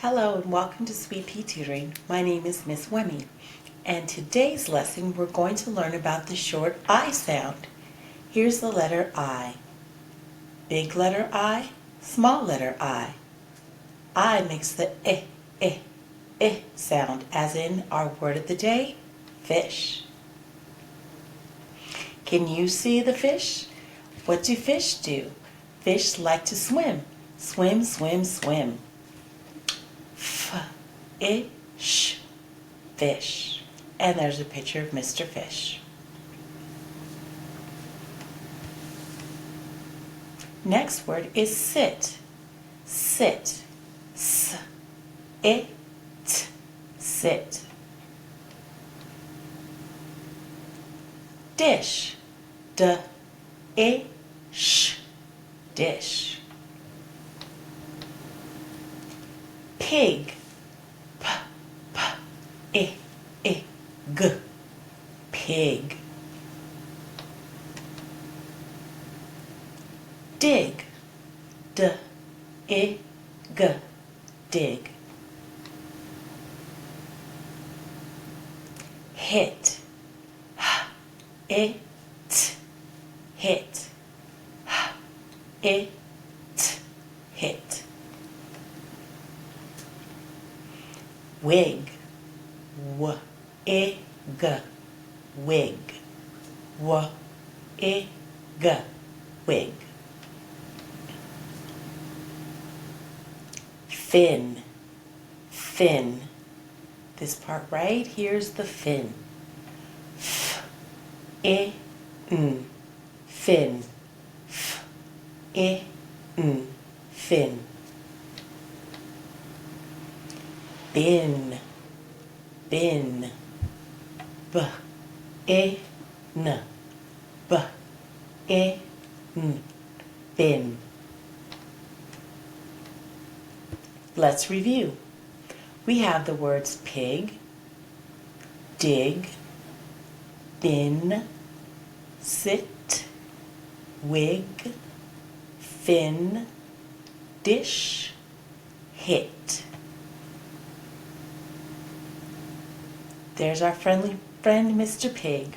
Hello and welcome to SweetPea Tutoring. My name is Miss Wemi, and today's lesson we're going to learn about the short I sound. Here's the letter I. Big letter I, small letter I. I makes the sound, as in our word of the day, fish. Can you see the fish? What do fish do? Fish like to swim. Swim, swim, swim. Fish, fish. And there's a picture of Mr. Fish. Next word is sit. Sit. Sit. Dish. Dish. Dish. Pig. Pig. Pig. Dig. Dig. Hit. Hit. Hit. Hit. Wig. Wig. Wig. Wig. Fin. Fin. This part right here's the fin. Fin. Fin. Bin. Bin. Bin. Let's review. We have the words pig, dig, bin, sit, wig, fin, dish, hit. There's our friendly friend Mr. Pig,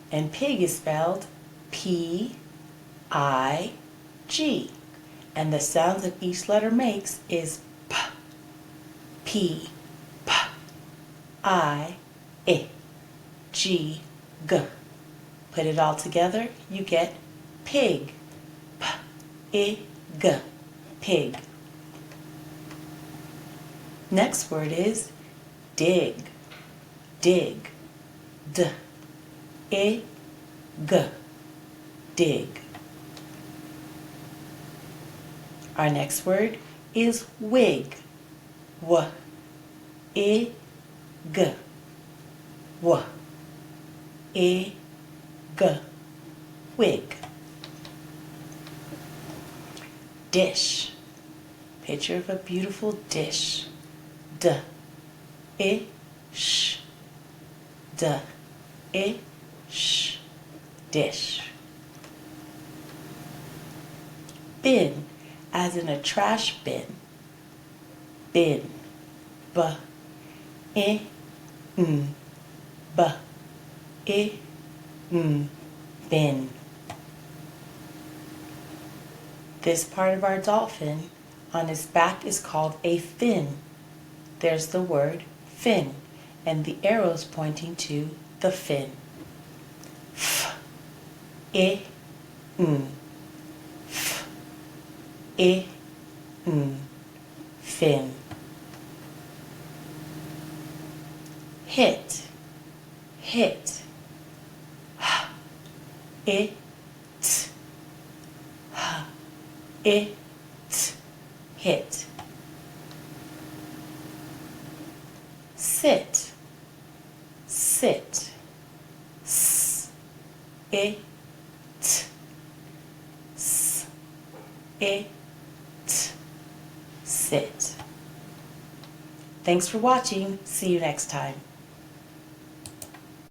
and pig is spelled P-I-G, and the sounds that each letter makes is P, I, G, G. Put it all together, you get pig. P, G, pig. Next word is dig. Dig. D, G, dig. Our next word is wig. W-I-G. W-I-G. Wig. Dish. Picture of a beautiful dish. D-I-Sh. D-I-Sh. Dish. Bin, as in a trash bin. Bin. B-I-N. B-I-N. Bin. This part of our dolphin on his back is called a fin. There's the word fin, and the arrows pointing to the fin. F-I-N. F-I-N. Fin. Hit. Hit. H-I-T. H-I-T. Hit. Sit. Sit. S-I-T. S-I-T. Sit. Thanks for watching. See you next time.